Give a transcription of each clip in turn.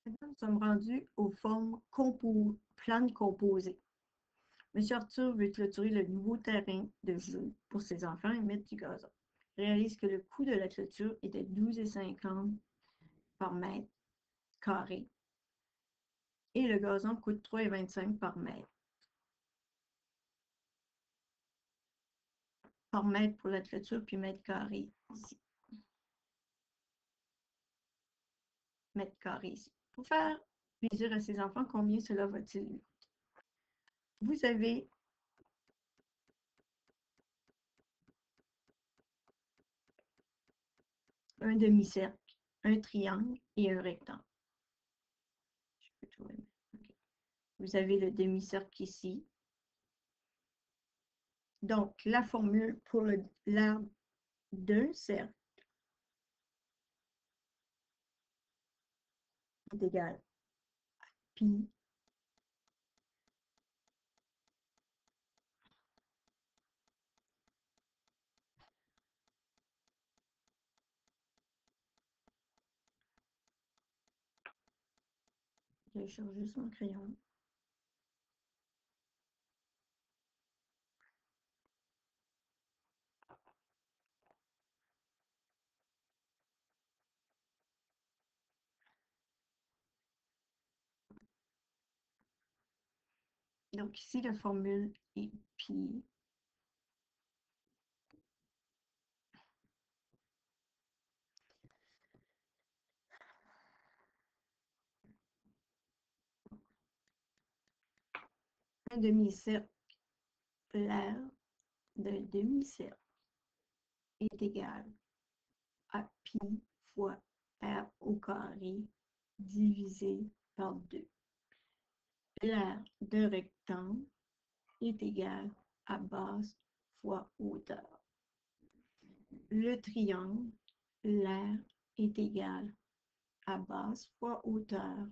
Maintenant, nous sommes rendus aux formes planes composées. M. Arthur veut clôturer le nouveau terrain de jeu pour ses enfants et mettre du gazon. Réalise que le coût de la clôture est de 12,50 par mètre carré et le gazon coûte 3,25 par mètre. Par mètre pour la clôture, puis mètre carré ici. Mètre carré ici. Pour faire plaisir à ses enfants, combien cela va-t-il lui coûter? Vous avez un demi-cercle, un triangle et un rectangle. Je peux trouver. Okay. Vous avez le demi-cercle ici. Donc, la formule pour l'aire d'un cercle est égale à pi je vais changer son crayon. Donc ici, la formule est pi un demi-cercle, l'aire d'un demi-cercle est égal à pi fois r au carré divisé par 2. L'aire d'un rectangle est égal à base fois hauteur. Le triangle, l'aire est égal à base fois hauteur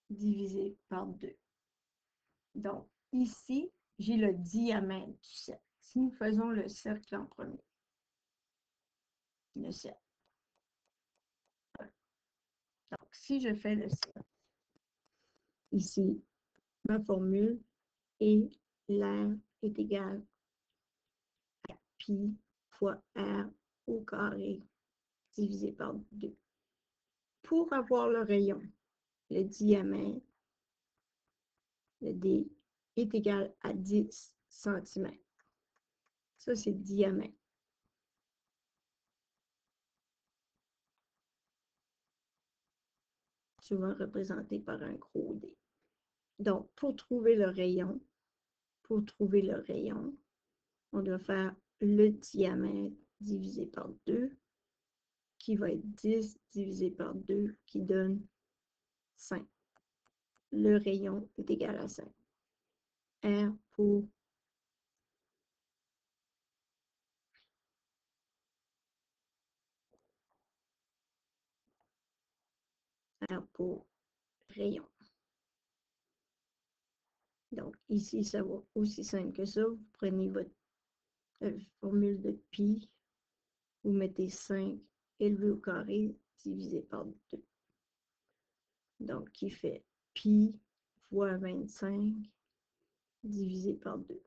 divisé par 2. Donc, ici, j'ai le diamètre du cercle. Si nous faisons le cercle en premier, le cercle. Donc, si je fais le cercle, ici, ma formule est l'aire est égal à pi fois r au carré divisé par 2. Pour avoir le rayon, le diamètre, le D, est égal à 10 cm. Ça, c'est le diamètre. Souvent représenté par un gros D. Donc, pour trouver le rayon, on doit faire le diamètre divisé par 2, qui va être 10 divisé par 2, qui donne 5. Le rayon est égal à 5. R pour rayon. Donc, ici, ça va aussi simple que ça. Vous prenez votre formule de pi, vous mettez 5 élevé au carré divisé par 2. Donc, qui fait pi fois 25 divisé par 2.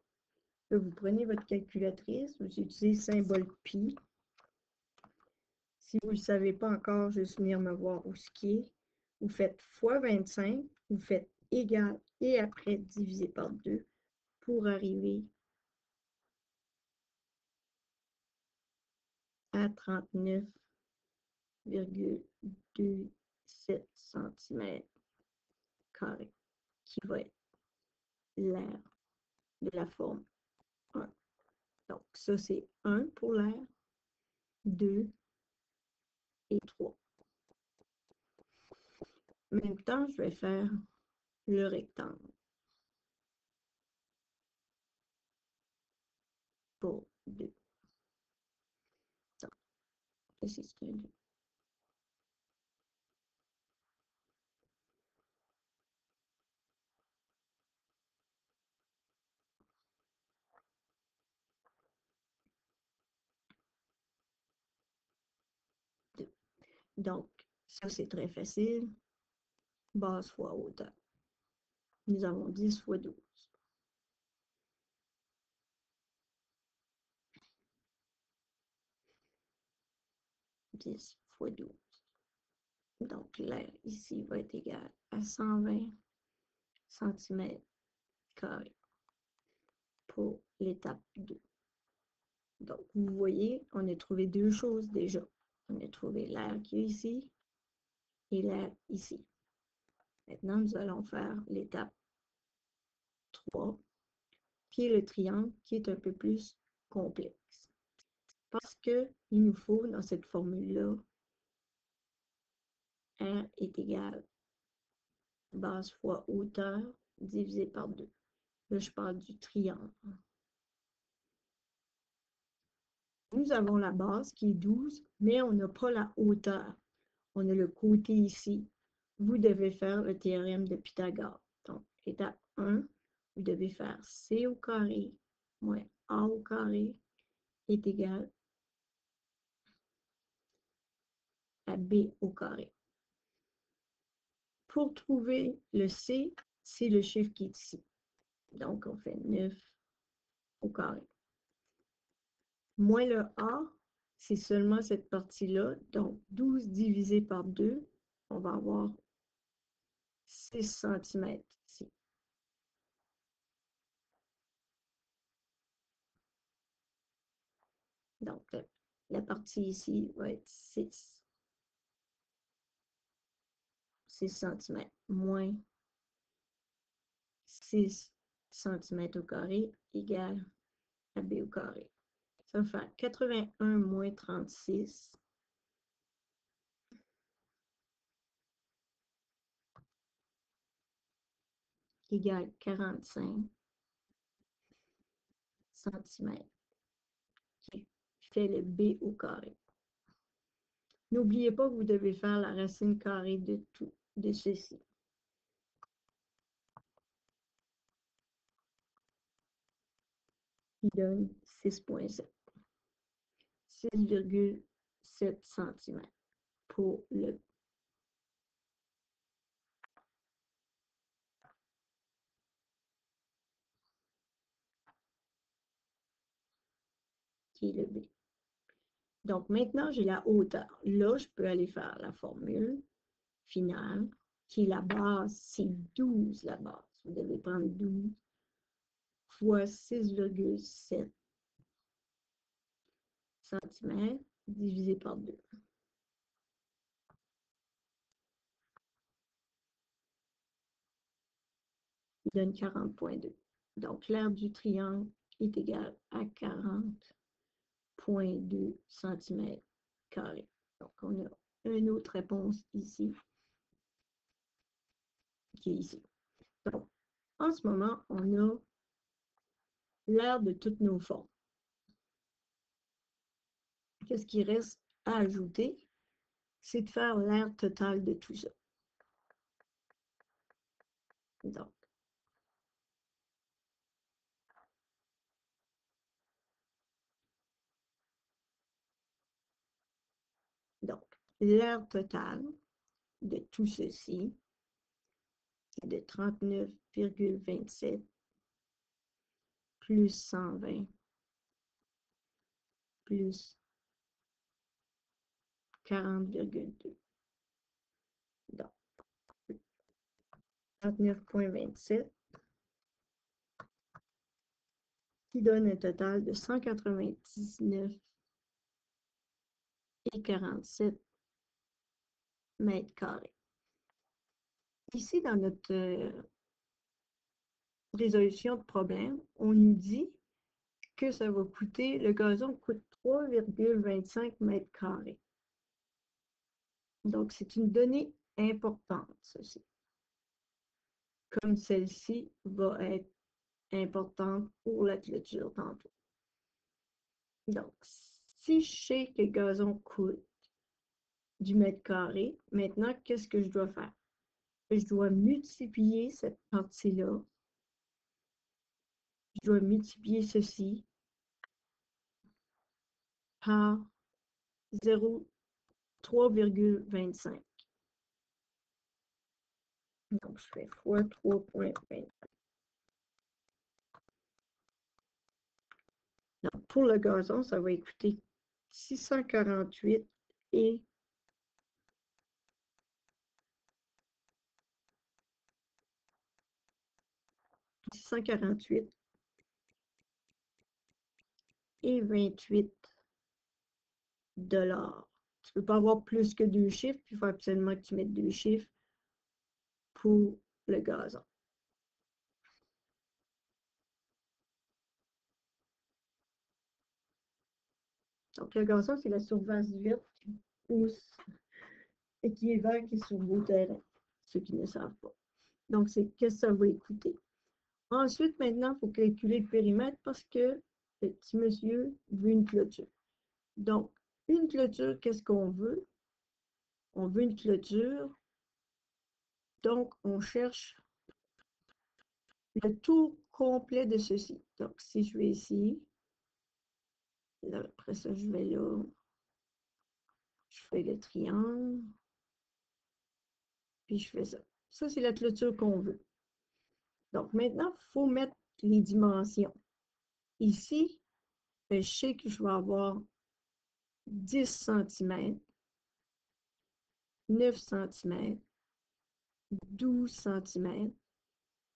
Là, vous prenez votre calculatrice, vous utilisez le symbole pi. Si vous ne le savez pas encore, juste venir me voir où ce qui est. Vous faites fois 25, vous faites égal et après divisé par 2 pour arriver à 39,27 cm carrés, qui va être l'aire de la forme 1. Donc, ça, c'est 1 pour l'aire, 2 et 3. En même temps, je vais faire le rectangle pour 2. Donc, c'est ce que je... Donc, ça, c'est très facile. base fois hauteur. Nous avons 10 fois 12. 10 fois 12. Donc, l'air ici va être égal à 120 cm carrés pour l'étape 2. Donc, vous voyez, on a trouvé deux choses déjà. On a trouvé l'air qui est ici et l'air ici. Maintenant, nous allons faire l'étape 3, qui est le triangle, qui est un peu plus complexe. Parce qu'il nous faut, dans cette formule-là, R est égal à base fois hauteur divisé par 2. Là, je parle du triangle. Nous avons la base qui est 12, mais on n'a pas la hauteur. On a le côté ici. Vous devez faire le théorème de Pythagore. Donc, étape 1, vous devez faire C au carré moins A au carré est égal à B au carré. Pour trouver le C, c'est le chiffre qui est ici. Donc, on fait 9 au carré. Moins le A, c'est seulement cette partie-là. Donc, 12 divisé par 2, on va avoir 6 cm ici. Donc, la partie ici va être 6 cm moins 6 cm au carré égale à B au carré. Ça va faire 81 moins 36 égale 45 cm qui fait le B au carré. N'oubliez pas que vous devez faire la racine carrée de tout, de ceci. Qui donne 6,7. 6,7 cm pour le qui est le B. Donc maintenant, j'ai la hauteur. Là, je peux aller faire la formule finale, qui est la base, c'est 12 la base. Vous devez prendre 12 fois 6,7 cm divisé par 2. Il donne 40,2. Donc, l'aire du triangle est égal à 40,2 cm carrés. Donc, on a une autre réponse ici, qui est ici. Donc, en ce moment, on a l'aire de toutes nos formes. Qu'est-ce qui reste à ajouter? C'est de faire l'aire totale de tout ça. Donc, l'aire totale de tout ceci est de 39,27 plus 120 plus 40,2. Donc, 39,27 qui donne un total de 199,47 mètres carrés. Ici, dans notre résolution de problème, on nous dit que ça va coûter, le gazon coûte 3,25 mètres carrés. Donc, c'est une donnée importante, ceci. Comme celle-ci va être importante pour la clôture tantôt. Donc, si je sais que le gazon coûte du mètre carré, maintenant, qu'est-ce que je dois faire? Je dois multiplier cette partie-là. Je dois multiplier ceci par 3,25. Donc, je fais fois 3,20. Donc, pour le gazon, ça va coûter 648 et 648 et 28 dollars. Tu ne peux pas avoir plus que 2 chiffres, puis il faut absolument que tu mettes 2 chiffres pour le gazon. Donc, le gazon, c'est la surface verte qui pousse et qui est vert, qui est sur vos terrains, ceux qui ne savent pas. Donc, c'est qu'est-ce que ça va coûter. Ensuite, maintenant, il faut calculer le périmètre parce que le petit monsieur veut une clôture. Donc, une clôture, qu'est-ce qu'on veut? On veut une clôture. Donc, on cherche le tour complet de ceci. Donc, si je vais ici, là, après ça, je vais là, je fais le triangle, puis je fais ça. Ça, c'est la clôture qu'on veut. Donc, maintenant, il faut mettre les dimensions. Ici, je sais que je vais avoir 10 cm, 9 cm, 12 cm,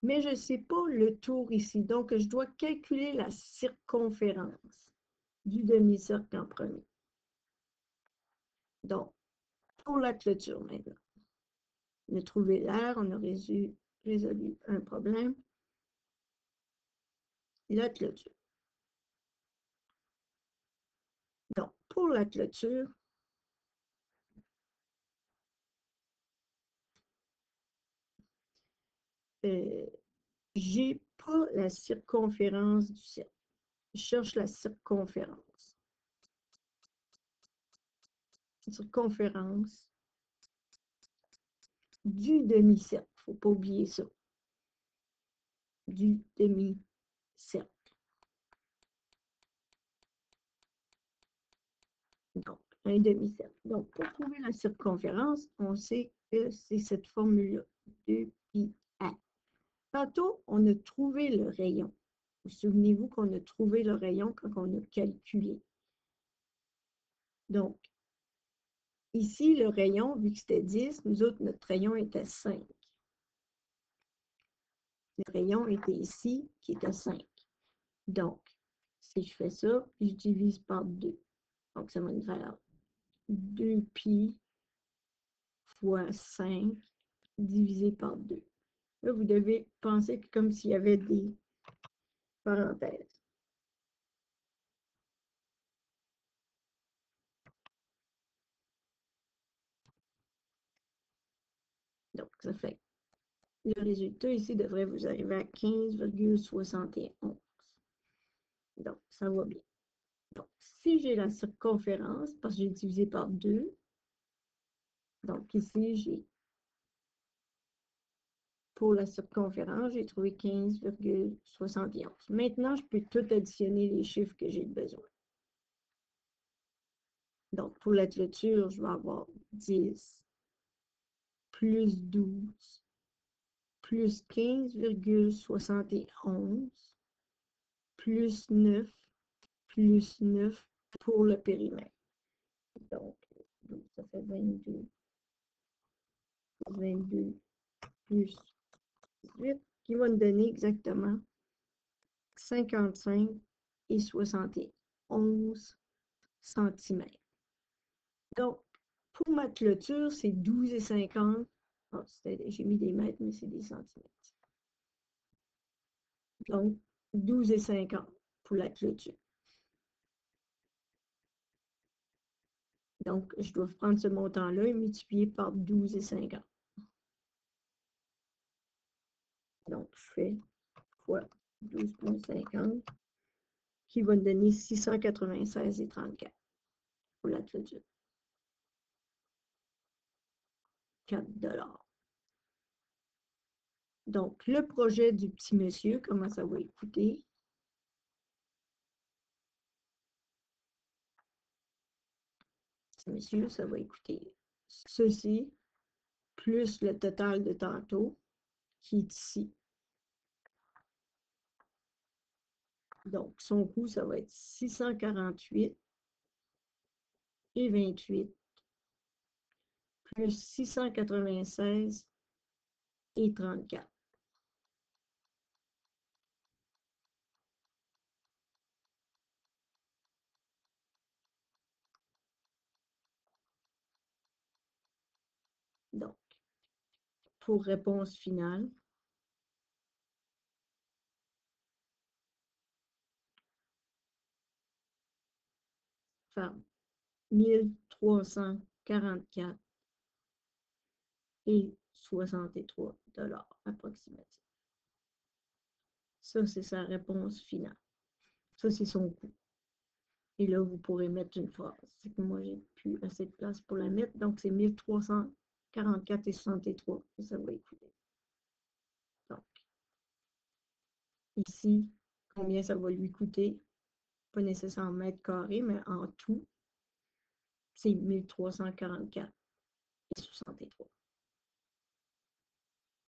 mais je ne sais pas le tour ici. Donc, je dois calculer la circonférence du demi-cercle en premier. Donc, pour la clôture maintenant, on a trouvé l'air, on a résolu un problème. La clôture. Donc, pour la clôture, j'ai pas la circonférence du cercle. Je cherche la circonférence. Circonférence du demi-cercle. Il ne faut pas oublier ça. Du demi-cercle. Donc, un demi-cercle. Donc, pour trouver la circonférence, on sait que c'est cette formule-là. 2pi a. Tantôt, on a trouvé le rayon. Vous souvenez-vous qu'on a trouvé le rayon quand on a calculé. Donc, ici, le rayon, vu que c'était 10, nous autres, notre rayon était 5. Le rayon était ici, qui était 5. Donc, si je fais ça, puis je divise par 2. Donc, ça va me faire 2pi fois 5 divisé par 2. Là, vous devez penser comme s'il y avait des parenthèses. Donc, ça fait le résultat ici devrait vous arriver à 15,71. Donc, ça va bien. Donc, si j'ai la circonférence, parce que j'ai divisé par 2, donc ici, j'ai pour la circonférence, j'ai trouvé 15,71. Maintenant, je peux tout additionner les chiffres que j'ai besoin. Donc, pour la clôture, je vais avoir 10 plus 12 plus 15,71 plus 9 plus 9 pour le périmètre. Donc, ça fait 22. 22 plus 18, qui va nous donner exactement 55 et 71 cm. Donc, pour ma clôture, c'est 12 et 50. Oh, j'ai mis des mètres, mais c'est des centimètres. Donc, 12 et 50 pour la clôture. Donc, je dois prendre ce montant-là et multiplier par 12 et 50. Donc, je fais fois 12,50 qui va me donner 696 et 34 pour la clôture. 4 $. Donc, le projet du petit monsieur, comment ça va coûter? Petit monsieur, ça va coûter ceci, plus le total de tantôt. qui est ici. Donc, son coût, ça va être 648 et 28 plus 696 et 34. Donc, pour réponse finale, faire 1344 et 63 $ approximatif. Ça, c'est sa réponse finale. Ça, c'est son coût. Et là, vous pourrez mettre une phrase. C'est que moi, j'ai plus assez de place pour la mettre. Donc, c'est 1344 et 63 que ça va écouter. Donc, ici, combien ça va lui coûter? Pas nécessairement en mètres carrés, mais en tout, c'est 1344 et 63.